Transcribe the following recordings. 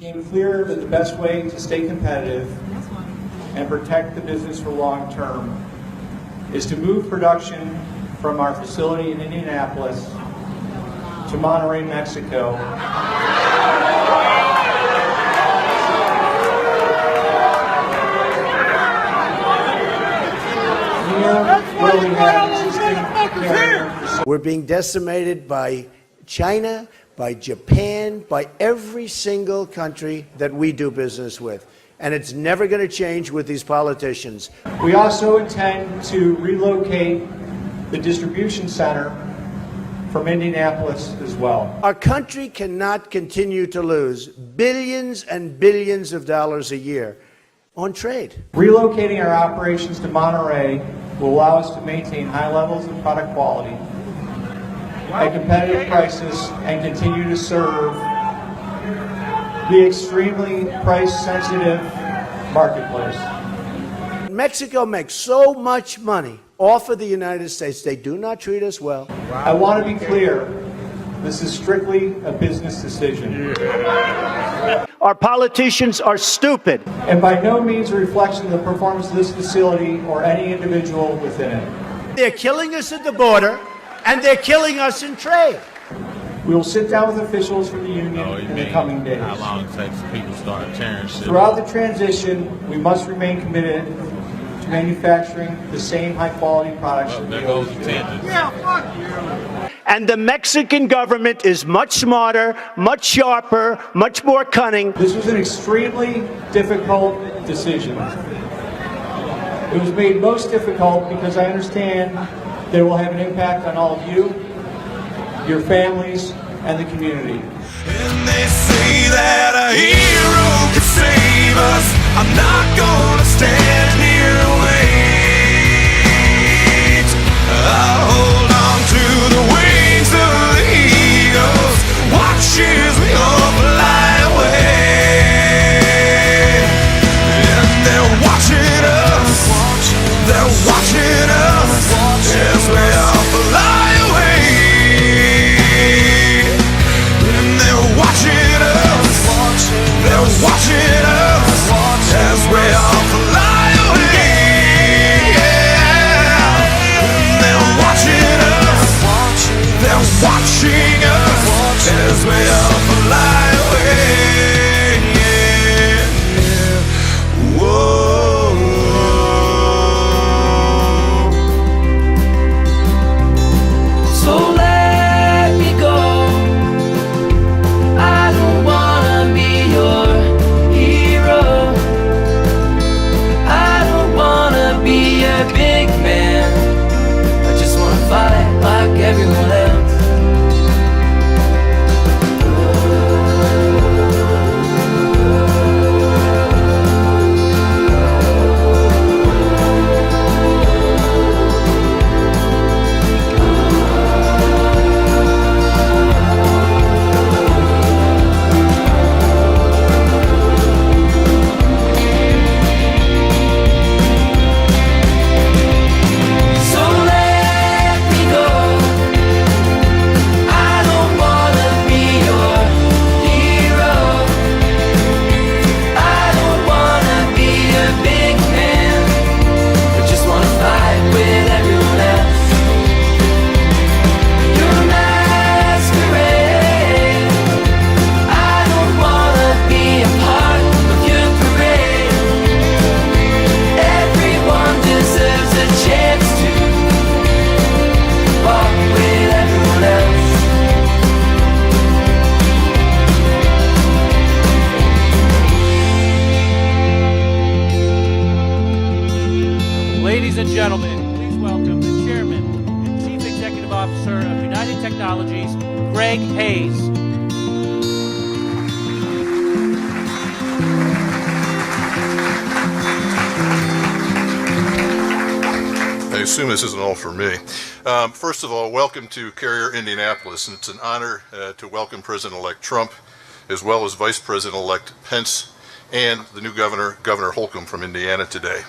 became clear that the best way to stay competitive and protect the business for long term is to move production from our facility in Indianapolis to Monterrey, Mexico. We're being decimated by China, by Japan, by every single country that we do business with. And it's never going to change with these politicians. We also intend to relocate the distribution center from Indianapolis as well. Our country cannot continue to lose billions and billions of dollars a year on trade. Relocating our operations to Monterrey will allow us to maintain high levels of product quality at competitive prices and continue to serve the extremely price-sensitive marketplace. Mexico makes so much money off of the United States. They do not treat us well. I want to be clear. This is strictly a business decision. Our politicians are stupid. And by no means a reflection of the performance of this facility or any individual within it. They're killing us at the border, and they're killing us in trade. We will sit down with officials from the union in the coming days. How long it takes people start tearing shit? Throughout the transition, we must remain committed to manufacturing the same high-quality products that we always do. Yeah, fuck you. And the Mexican government is much smarter, much sharper, much more cunning. This was an extremely difficult decision. It was made most difficult because I understand that it will have an impact on all of you, your families, and the community. And they say that a hero can save us. I'm not gonna stand here and wait. I'll hold on to the wings of the eagles. Watch as we all fly away. And they're watching us. They're watching us as we all fly away. They're watching us as we all fly away. Yeah. They're watching us. They're watching us as we all fly away. Yeah. Whoa. So let me go. I don't wanna be your hero. I don't wanna be a big man. I just wanna fight like everyone else. Ladies and gentlemen, please welcome the Chairman and Chief Executive Officer of United Technologies, Greg Hayes. I assume this isn't all for me. First of all, welcome to Carrier Indianapolis, and it's an honor to welcome President-elect Trump, as well as Vice President-elect Pence, and the new Governor Holcomb from Indiana today.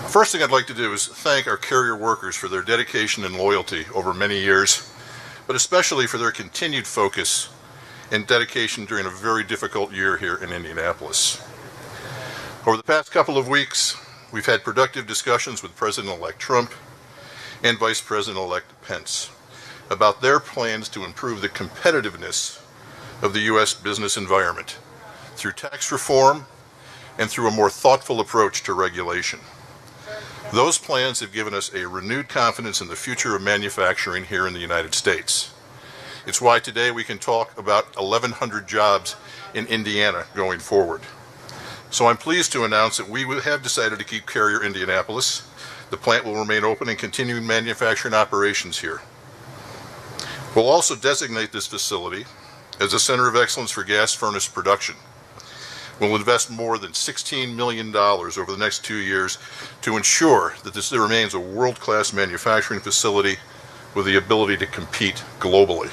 First thing I'd like to do is thank our Carrier workers for their dedication and loyalty over many years, but especially for their continued focus and dedication during a very difficult year here in Indianapolis. Over the past couple of weeks, we've had productive discussions with President-elect Trump and Vice President-elect Pence about their plans to improve the competitiveness of the U.S. business environment through tax reform and through a more thoughtful approach to regulation. Those plans have given us a renewed confidence in the future of manufacturing here in the United States. It's why today we can talk about 1,100 jobs in Indiana going forward. So I'm pleased to announce that we have decided to keep Carrier Indianapolis. The plant will remain open and continue manufacturing operations here. We'll also designate this facility as a center of excellence for gas furnace production. We'll invest more than $16 million over the next 2 years to ensure that this remains a world-class manufacturing facility with the ability to compete globally.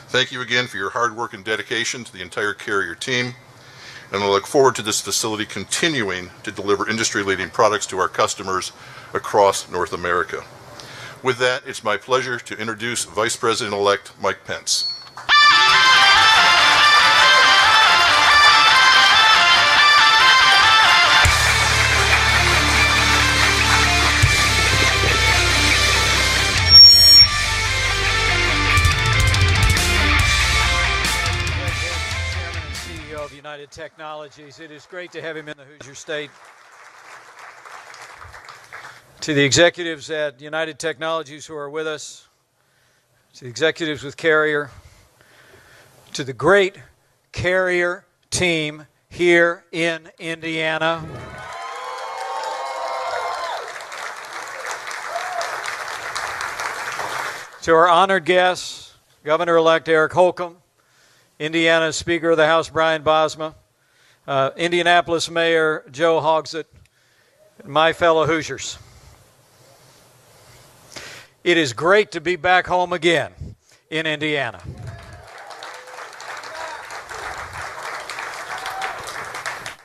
Thank you again for your hard work and dedication to the entire Carrier team, and I look forward to this facility continuing to deliver industry-leading products to our customers across North America. With that, it's my pleasure to introduce Vice President-elect Mike Pence. United Technologies. It is great to have him in the Hoosier State. To the executives at United Technologies who are with us, to the executives with Carrier, to the great Carrier team here in Indiana. To our honored guests, Governor-elect Eric Holcomb, Indiana Speaker of the House Brian Bosma, Indianapolis Mayor Joe Hogsett, and my fellow Hoosiers. It is great to be back home again in Indiana.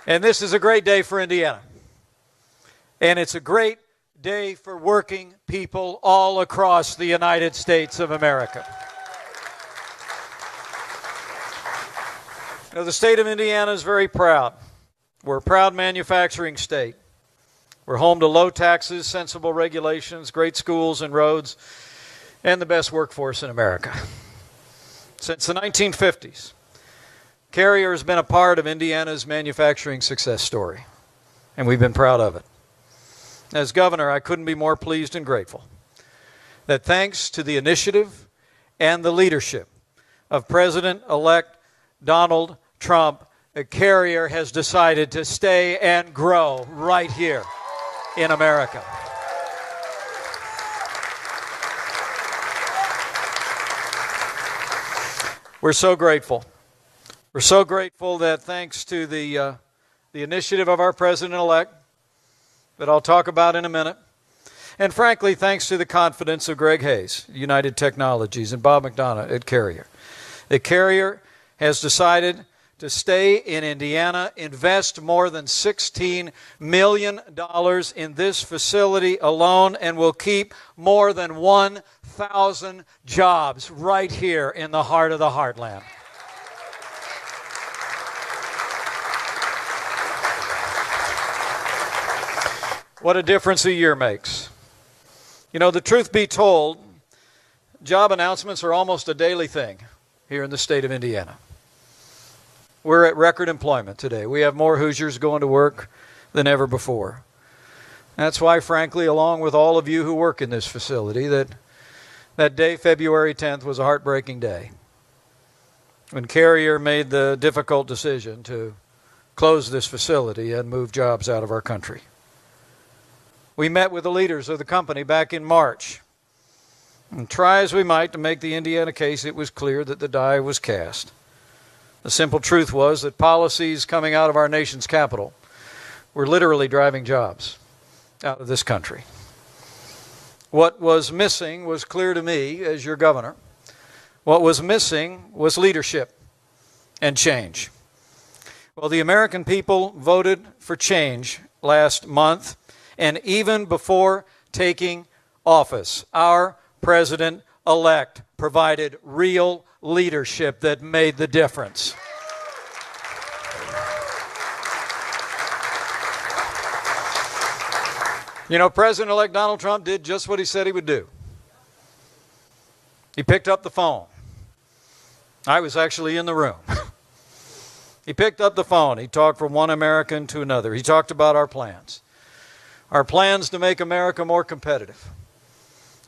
And this is a great day for Indiana. And it's a great day for working people all across the United States of America. You know, the state of Indiana is very proud. We're a proud manufacturing state. We're home to low taxes, sensible regulations, great schools and roads, and the best workforce in America. Since the 1950s, Carrier has been a part of Indiana's manufacturing success story, and we've been proud of it. As governor, I couldn't be more pleased and grateful that thanks to the initiative and the leadership of President-elect Donald Trump, Carrier has decided to stay and grow right here in America. We're so grateful. We're so grateful that thanks to the initiative of our President-elect, that I'll talk about in a minute, and frankly, thanks to the confidence of Greg Hayes, United Technologies, and Bob McDonough at Carrier, that Carrier has decided to stay in Indiana, invest more than $16 million in this facility alone, and will keep more than 1,000 jobs right here in the heart of the heartland. What a difference a year makes. You know, the truth be told, job announcements are almost a daily thing here in the state of Indiana. We're at record employment today. We have more Hoosiers going to work than ever before. That's why, frankly, along with all of you who work in this facility, that day, February 10th, was a heartbreaking day when Carrier made the difficult decision to close this facility and move jobs out of our country. We met with the leaders of the company back in March. And try as we might to make the Indiana case, it was clear that the die was cast. The simple truth was that policies coming out of our nation's capital were literally driving jobs out of this country. What was missing was clear to me as your governor. What was missing was leadership and change. Well, the American people voted for change last month, and even before taking office, our president-elect provided real leadership that made the difference. You know, President-elect Donald Trump did just what he said he would do. He picked up the phone. I was actually in the room. He picked up the phone. He talked from one American to another. He talked about our plans. Our plans to make America more competitive,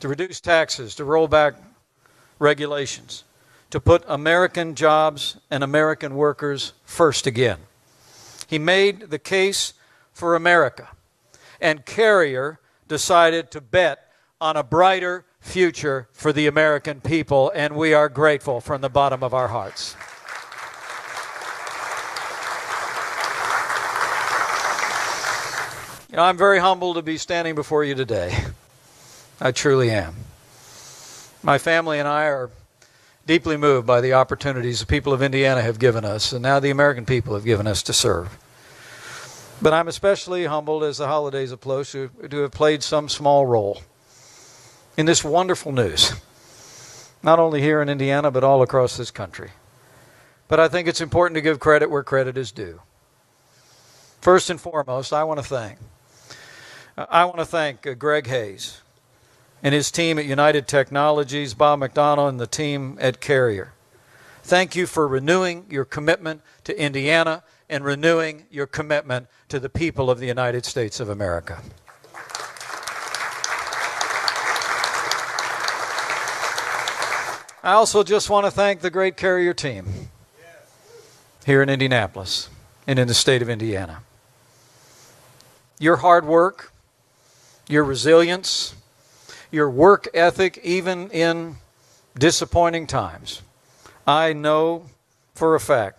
to reduce taxes, to roll back regulations, to put American jobs and American workers first again. He made the case for America, and Carrier decided to bet on a brighter future for the American people, and we are grateful from the bottom of our hearts. You know, I'm very humbled to be standing before you today. I truly am. My family and I are deeply moved by the opportunities the people of Indiana have given us, and now the American people have given us to serve. But I'm especially humbled as the holidays approach to have played some small role in this wonderful news, not only here in Indiana, but all across this country. But I think it's important to give credit where credit is due. First and foremost, I want to thank Greg Hayes and his team at United Technologies, Bob McDonald and the team at Carrier. Thank you for renewing your commitment to Indiana and renewing your commitment to the people of the United States of America. I also just want to thank the great Carrier team here in Indianapolis and in the state of Indiana. Your hard work, your resilience, your work ethic, even in disappointing times, I know for a fact,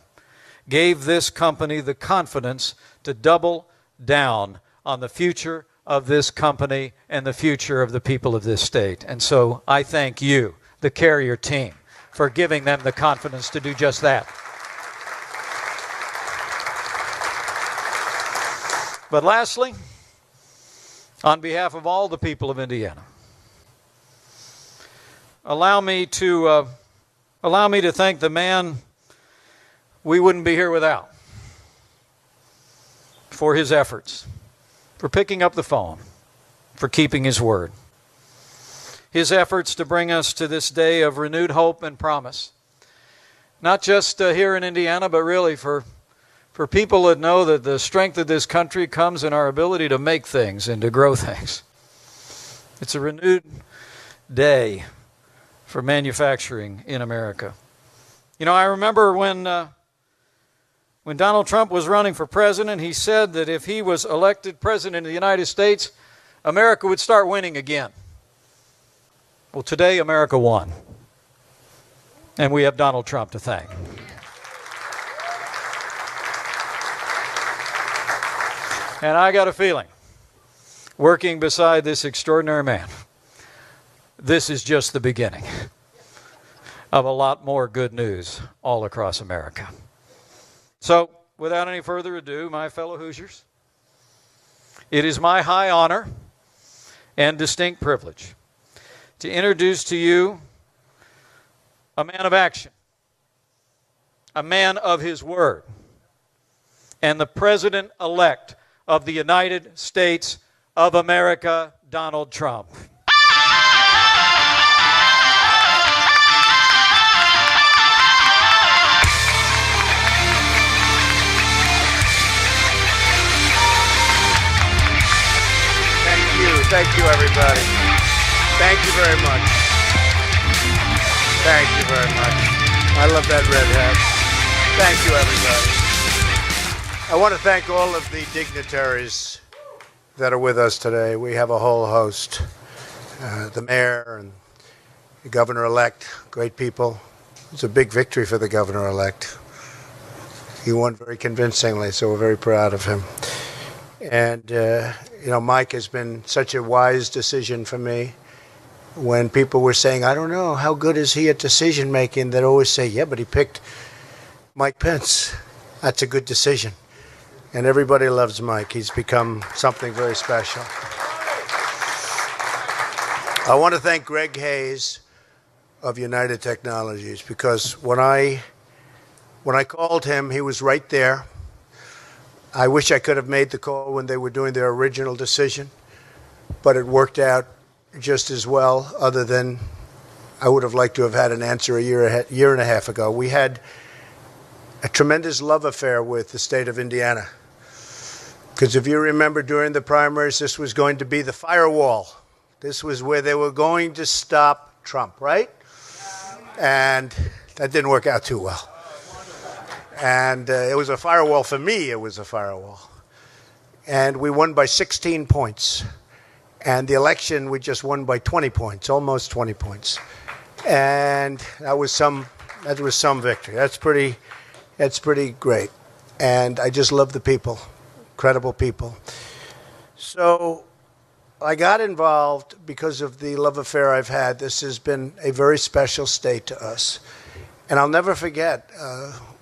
gave this company the confidence to double down on the future of this company and the future of the people of this state. And so I thank you, the Carrier team, for giving them the confidence to do just that. But lastly, on behalf of all the people of Indiana, allow me to thank the man we wouldn't be here without, for his efforts, for picking up the phone, for keeping his word. His efforts to bring us to this day of renewed hope and promise, not just here in Indiana, but really for people that know that the strength of this country comes in our ability to make things and to grow things. It's a renewed day for manufacturing in America. You know, I remember when Donald Trump was running for president, he said that if he was elected president of the United States, America would start winning again. Well, today America won. And we have Donald Trump to thank. And I got a feeling, working beside this extraordinary man, this is just the beginning of a lot more good news all across America. So, without any further ado, my fellow Hoosiers, it is my high honor and distinct privilege to introduce to you a man of action, a man of his word, and the President-elect of the United States of America, Donald Trump. Thank you, everybody. Thank you very much. Thank you very much. I love that red hat. Thank you, everybody. I want to thank all of the dignitaries that are with us today. We have a whole host. The mayor and the governor-elect, great people. It's a big victory for the governor-elect. He won very convincingly, so we're very proud of him. And, you know, Mike has been such a wise decision for me. When people were saying, I don't know, how good is he at decision making? They'd always say, yeah, but he picked Mike Pence. That's a good decision. And everybody loves Mike. He's become something very special. I want to thank Greg Hayes of United Technologies, because when I called him, he was right there. I wish I could have made the call when they were doing their original decision, but it worked out just as well, other than I would have liked to have had an answer a year and a half ago. We had a tremendous love affair with the state of Indiana, because if you remember, during the primaries, this was going to be the firewall. This was where they were going to stop Trump, right? And that didn't work out too well. And it was a firewall for me. It was a firewall. And we won by 16 points. And the election, we just won by 20 points, almost 20 points. And that was some victory. That's pretty great. And I just love the people, incredible people. So I got involved because of the love affair I've had. This has been a very special state to us. And I'll never forget,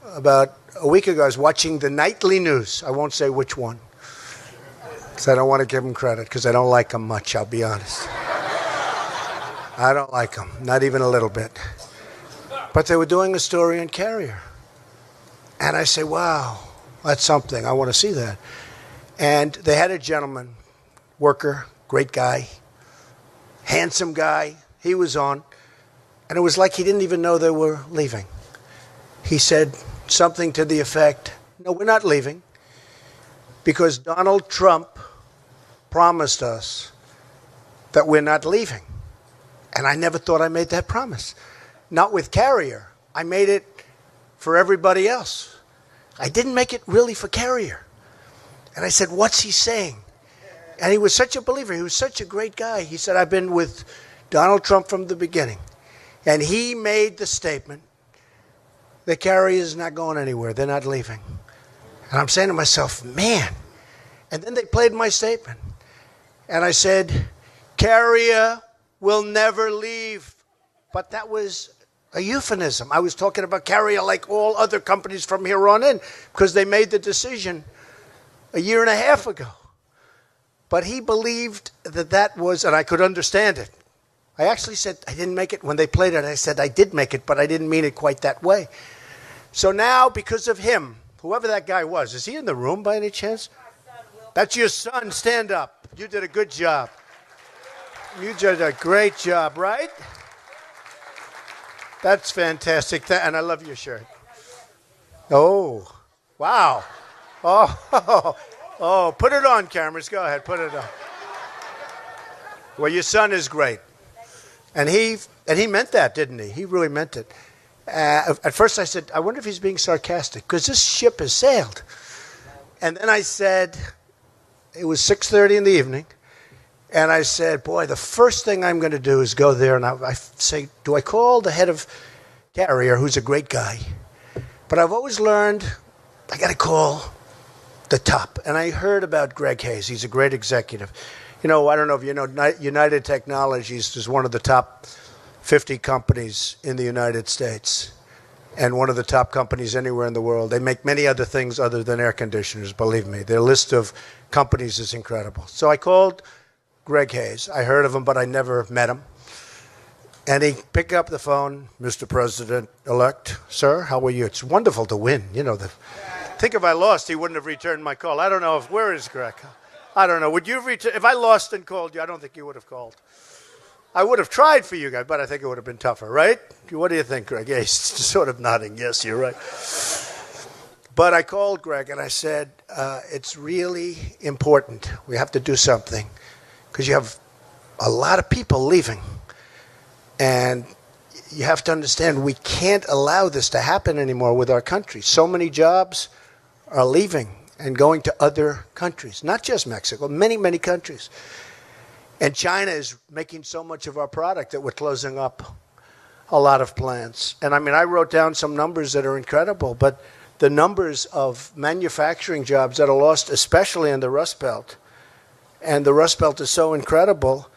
about a week ago, I was watching the nightly news. I won't say which one, because I don't want to give them credit, because I don't like them much, I'll be honest. I don't like them, not even a little bit. But they were doing a story on Carrier. And I say, wow, that's something. I want to see that. And they had a gentleman, worker, great guy, handsome guy. He was on. And it was like he didn't even know they were leaving. He said something to the effect, no, we're not leaving, because Donald Trump promised us that we're not leaving. And I never thought I made that promise. Not with Carrier. I made it for everybody else. I didn't make it really for Carrier. And I said, what's he saying? And he was such a believer. He was such a great guy. He said, I've been with Donald Trump from the beginning. And he made the statement that Carrier is not going anywhere. They're not leaving. And I'm saying to myself, man. And then they played my statement. And I said, Carrier will never leave. But that was a euphemism. I was talking about Carrier like all other companies from here on in, because they made the decision a year and a half ago. But he believed that was, and I could understand it. I actually said I didn't make it. When they played it, I said I did make it, but I didn't mean it quite that way. So now, because of him, whoever that guy was, is he in the room by any chance? That's your son. Stand up. You did a good job. You did a great job, right? That's fantastic. And I love your shirt. Oh, wow. Oh, put it on, cameras. Go ahead, put it on. Well, your son is great. And he meant that, didn't he? He really meant it. At first I said, I wonder if he's being sarcastic, because this ship has sailed. And then I said, it was 6:30 in the evening, and I said, boy, the first thing I'm going to do is go there, and I say, do I call the head of Carrier, who's a great guy? But I've always learned I got to call the top. And I heard about Greg Hayes. He's a great executive. You know, I don't know if you know, United Technologies is one of the top 50 companies in the United States, and one of the top companies anywhere in the world. They make many other things other than air conditioners, believe me. Their list of companies is incredible. So I called Greg Hayes. I heard of him, but I never met him. And he picked up the phone, Mr. President-elect, sir, how are you? It's wonderful to win. You know, think if I lost, he wouldn't have returned my call. I don't know where is Greg? I don't know. Would you return? If I lost and called you, I don't think you would have called. I would have tried for you guys, but I think it would have been tougher, right? What do you think, Greg? Yeah, he's sort of nodding. Yes, you're right. But I called Greg and I said, it's really important. We have to do something, because you have a lot of people leaving. And you have to understand, we can't allow this to happen anymore with our country. So many jobs are leaving and going to other countries, not just Mexico, many, many countries. And China is making so much of our product that we're closing up a lot of plants. And I mean, I wrote down some numbers that are incredible, but the numbers of manufacturing jobs that are lost, especially in the Rust Belt, and the Rust Belt is so incredible,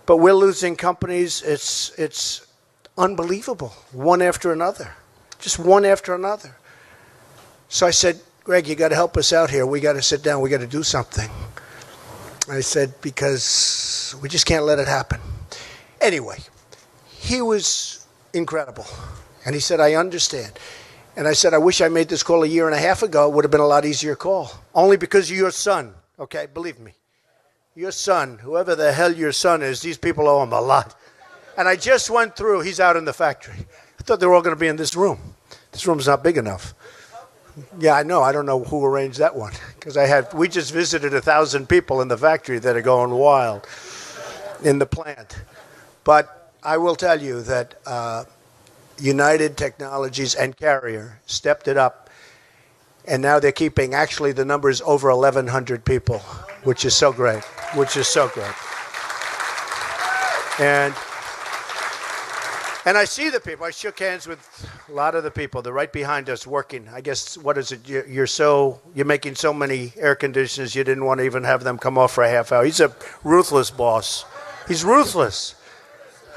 but we're losing companies. It's unbelievable, one after another, just one after another. So I said, Greg, you got to help us out here. We got to sit down. We got to do something. I said, because we just can't let it happen. Anyway, he was incredible. And he said, I understand. And I said, I wish I made this call a year and a half ago. It would have been a lot easier call. Only because of your son, okay? Believe me. Your son, whoever the hell your son is, these people owe him a lot. And I just went through, he's out in the factory. I thought they were all going to be in this room. This room's not big enough. Yeah, I know. I don't know who arranged that one. Because we just visited 1,000 people in the factory that are going wild in the plant. But I will tell you that United Technologies and Carrier stepped it up. And now they're keeping, actually the number is over 1,100 people, which is so great, And I see the people. I shook hands with a lot of the people. They're right behind us working. I guess, what is it? You're making so many air conditioners, you didn't want to even have them come off for a half hour. He's a ruthless boss. He's ruthless.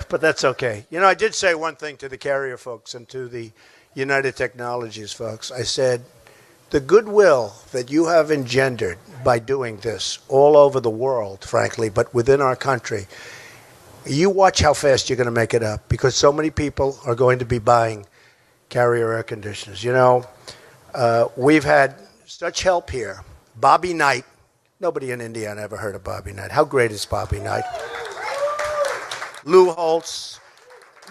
But that's okay. You know, I did say one thing to the Carrier folks and to the United Technologies folks. I said, the goodwill that you have engendered by doing this all over the world, frankly, but within our country, you watch how fast you're going to make it up, because so many people are going to be buying Carrier air conditioners. You know, we've had such help here. Bobby Knight. Nobody in Indiana ever heard of Bobby Knight. How great is Bobby Knight? Lou Holtz,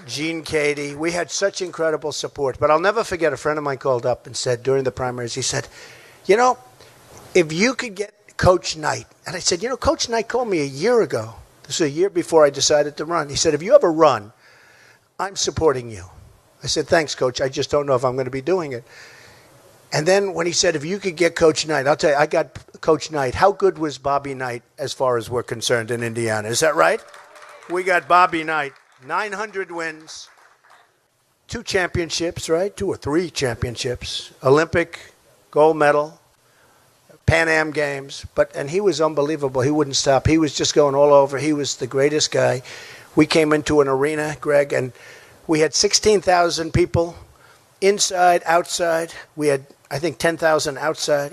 Gene Cady. We had such incredible support. But I'll never forget, a friend of mine called up and said during the primaries, he said, you know, if you could get Coach Knight. And I said, you know, Coach Knight called me a year ago. This was a year before I decided to run. He said, if you ever run, I'm supporting you. I said, thanks, Coach. I just don't know if I'm going to be doing it. And then when he said, if you could get Coach Knight, I'll tell you, I got Coach Knight. How good was Bobby Knight as far as we're concerned in Indiana? Is that right? We got Bobby Knight, 900 wins, 2 championships, right? 2 or 3 championships, Olympic gold medal, Pan Am Games, and he was unbelievable. He wouldn't stop. He was just going all over. He was the greatest guy. We came into an arena, Greg, and we had 16,000 people inside, outside. We had, I think, 10,000 outside.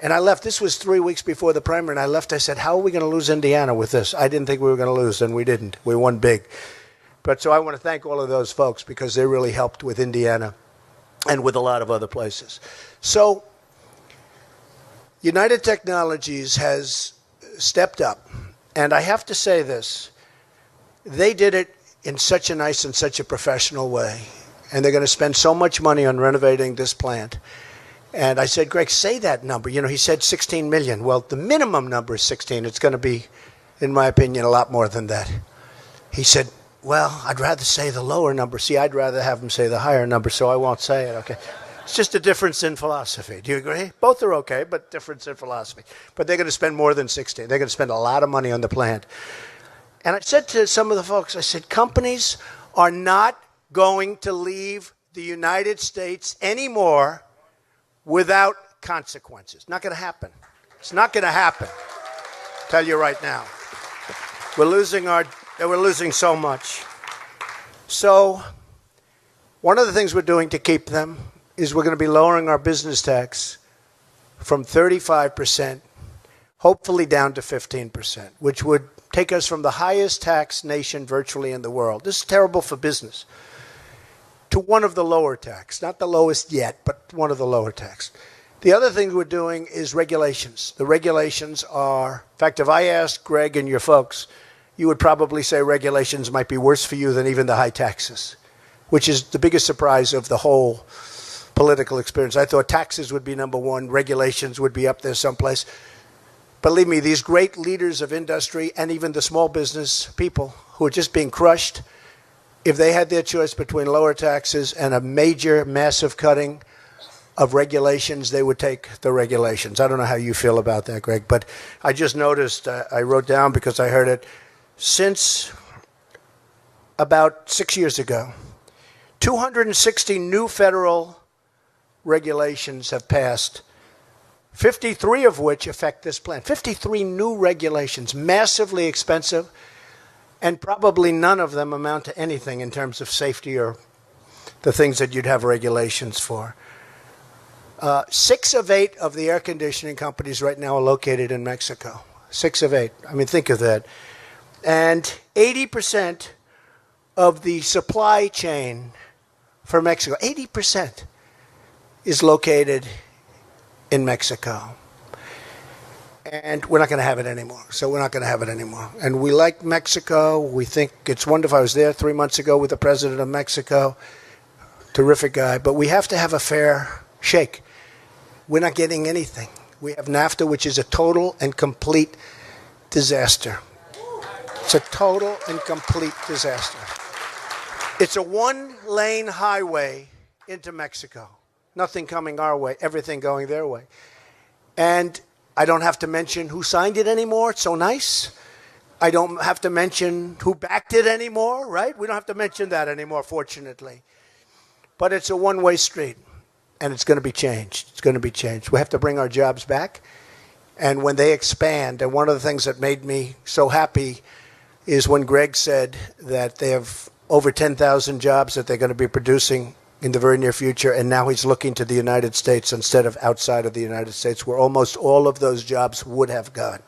And I left. This was 3 weeks before the primary, and I left. I said, how are we going to lose Indiana with this? I didn't think we were going to lose, and we didn't. We won big. But so I want to thank all of those folks, because they really helped with Indiana and with a lot of other places. So United Technologies has stepped up, and I have to say this. They did it in such a nice and such a professional way, and they're going to spend so much money on renovating this plant. And I said, Greg, say that number. You know, he said 16 million. Well, the minimum number is 16. It's going to be, in my opinion, a lot more than that. He said, well, I'd rather say the lower number. See, I'd rather have him say the higher number, so I won't say it, okay? It's just a difference in philosophy. Do you agree? Both are okay, but difference in philosophy. But they're going to spend more than 16. They're going to spend a lot of money on the plant. And I said to some of the folks, I said, companies are not going to leave the United States anymore without consequences. Not going to happen. It's not going to happen. I'll tell you right now. We're losing so much. So one of the things we're doing to keep them is we're going to be lowering our business tax from 35%, hopefully down to 15%, which would take us from the highest tax nation virtually in the world. This is terrible for business. To one of the lower tax, not the lowest yet, but one of the lower tax. The other thing we're doing is regulations. The regulations are, in fact, if I asked Greg and your folks, you would probably say regulations might be worse for you than even the high taxes, which is the biggest surprise of the whole political experience. I thought taxes would be number one, regulations would be up there someplace. Believe me, these great leaders of industry and even the small business people who are just being crushed, if they had their choice between lower taxes and a major, massive cutting of regulations, they would take the regulations. I don't know how you feel about that, Greg, but I just noticed, I wrote down because I heard it, since about 6 years ago, 260 new federal regulations have passed, 53 of which affect this plant. 53 new regulations, massively expensive, and probably none of them amount to anything in terms of safety or the things that you'd have regulations for. 6 of 8 of the air conditioning companies right now are located in Mexico. 6 of 8. I mean, think of that. And 80% of the supply chain for Mexico, 80% is located in Mexico. And we're not going to have it anymore. So we're not going to have it anymore. And we like Mexico. We think it's wonderful. I was there 3 months ago with the president of Mexico. Terrific guy. But we have to have a fair shake. We're not getting anything. We have NAFTA, which is a total and complete disaster. It's a total and complete disaster. It's a one-lane highway into Mexico. Nothing coming our way, everything going their way. And I don't have to mention who signed it anymore. It's so nice. I don't have to mention who backed it anymore, right? We don't have to mention that anymore, fortunately. But it's a one-way street, and it's going to be changed. It's going to be changed. We have to bring our jobs back. And when they expand, and one of the things that made me so happy is when Greg said that they have over 10,000 jobs that they're going to be producing in the very near future, and now he's looking to the United States instead of outside of the United States, where almost all of those jobs would have gone.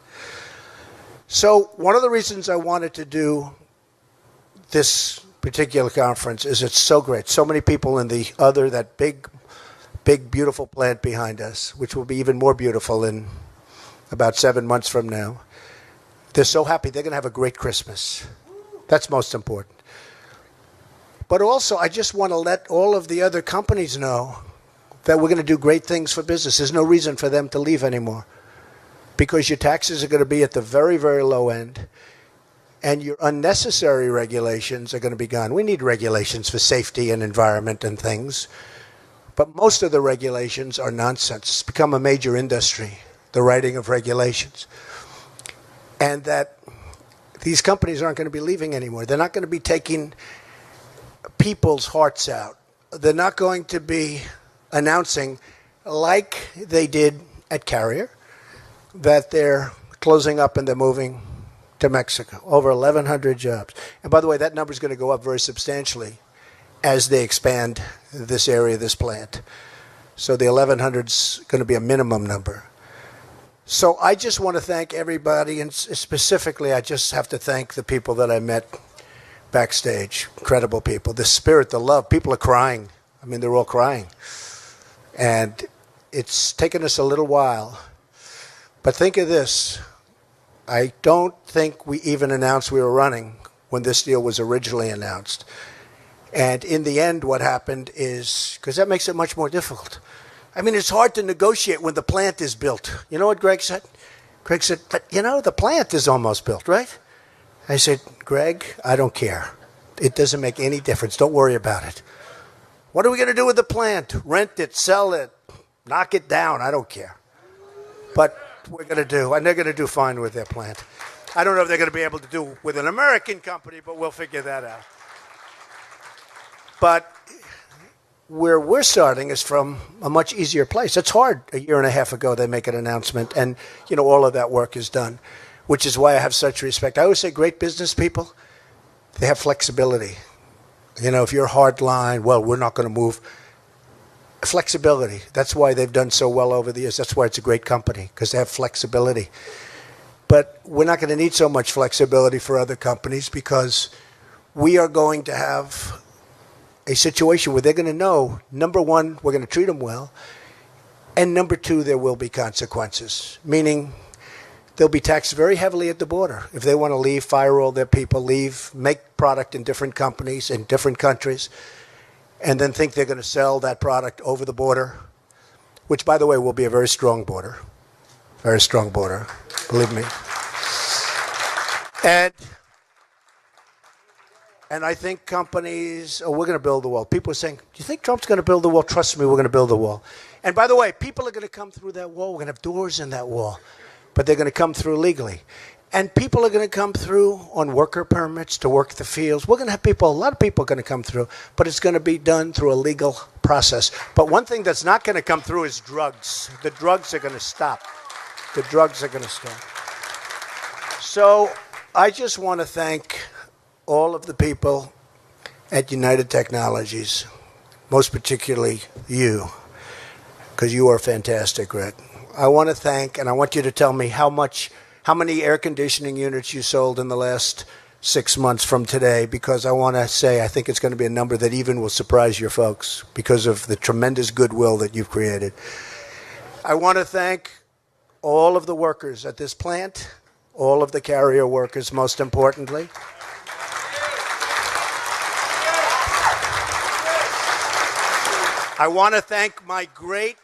So one of the reasons I wanted to do this particular conference is it's so great. So many people in that big, beautiful plant behind us, which will be even more beautiful in about 7 months from now. They're so happy. They're going to have a great Christmas. That's most important. But also, I just want to let all of the other companies know that we're going to do great things for business. There's no reason for them to leave anymore because your taxes are going to be at the very, very low end, and your unnecessary regulations are going to be gone. We need regulations for safety and environment and things, but most of the regulations are nonsense. It's become a major industry, the writing of regulations, and that these companies aren't going to be leaving anymore. They're not going to be taking people's hearts out. They're not going to be announcing, like they did at Carrier, that they're closing up and they're moving to Mexico. Over 1,100 jobs. And by the way, that number is going to go up very substantially as they expand this area, this plant. So the 1,100 is going to be a minimum number. So I just want to thank everybody, and specifically I just have to thank the people that I met backstage. Incredible people. The spirit, the love. People are crying. I mean, they're all crying. And it's taken us a little while. But think of this. I don't think we even announced we were running when this deal was originally announced. And in the end, what happened is, because that makes it much more difficult. I mean, it's hard to negotiate when the plant is built. You know what Greg said? Greg said, but you know, the plant is almost built, right? I said, Greg, I don't care. It doesn't make any difference. Don't worry about it. What are we going to do with the plant? Rent it, sell it, knock it down. I don't care. But we're going to do, and they're going to do fine with their plant. I don't know if they're going to be able to do with an American company, but we'll figure that out. But where we're starting is from a much easier place. It's hard. A year and a half ago, they make an announcement, and you know all of that work is done, which is why I have such respect. I always say great business people, they have flexibility. You know, if you're hard line, well, we're not going to move. Flexibility. That's why they've done so well over the years. That's why it's a great company, because they have flexibility. But we're not going to need so much flexibility for other companies, because we are going to have a situation where they're going to know, number one, we're going to treat them well, and number two, there will be consequences, meaning they'll be taxed very heavily at the border. If they want to leave, fire all their people, leave, make product in different companies in different countries, and then think they're going to sell that product over the border, which, by the way, will be a very strong border. Very strong border, believe me. And I think companies, we're going to build the wall. People are saying, do you think Trump's going to build the wall? Trust me, we're going to build the wall. And by the way, people are going to come through that wall. We're going to have doors in that wall. But they're going to come through legally. And people are going to come through on worker permits to work the fields. We're going to have people, a lot of people are going to come through, but it's going to be done through a legal process. But one thing that's not going to come through is drugs. The drugs are going to stop. The drugs are going to stop. So I just want to thank all of the people at United Technologies, most particularly you, because you are fantastic, Greg. I want to thank, and I want you to tell me how many air conditioning units you sold in the last 6 months from today, because I want to say I think it's going to be a number that even will surprise your folks because of the tremendous goodwill that you've created. I want to thank all of the workers at this plant, all of the Carrier workers, most importantly. I want to thank my great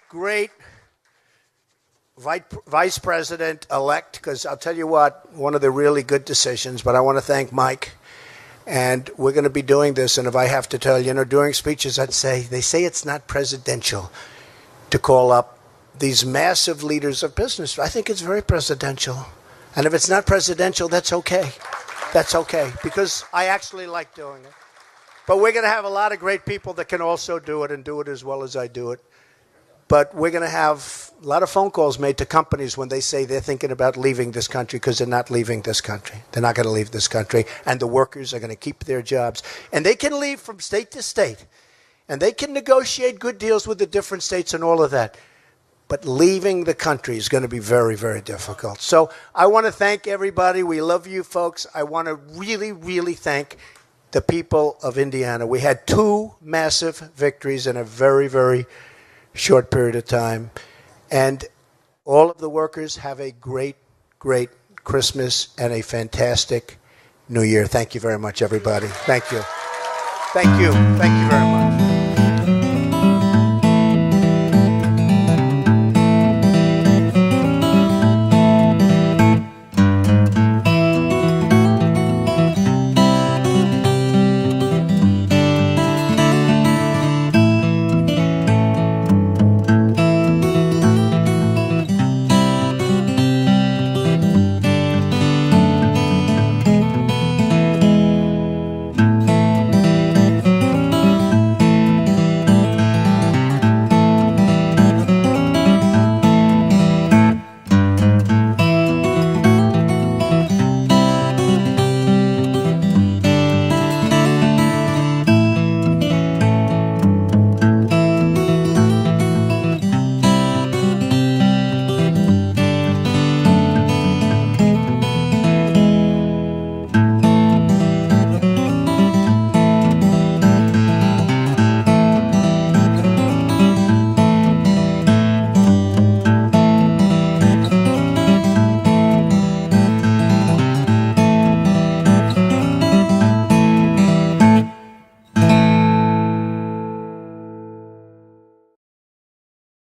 Vice President-elect, because I'll tell you what, one of the really good decisions, but I want to thank Mike. And we're going to be doing this, and if I have to tell you, during speeches they say it's not presidential to call up these massive leaders of business. I think it's very presidential. And if it's not presidential, that's okay. That's okay, because I actually like doing it. But we're going to have a lot of great people that can also do it and do it as well as I do it. But we're going to have a lot of phone calls made to companies when they say they're thinking about leaving this country, because they're not leaving this country. They're not going to leave this country. And the workers are going to keep their jobs. And they can leave from state to state. And they can negotiate good deals with the different states and all of that. But leaving the country is going to be very, very difficult. So I want to thank everybody. We love you folks. I want to really thank the people of Indiana. We had 2 massive victories in a very, very short period of time. And all of the workers have a great Christmas and a fantastic New Year. Thank you very much, everybody. Thank you. Thank you. Thank you very much.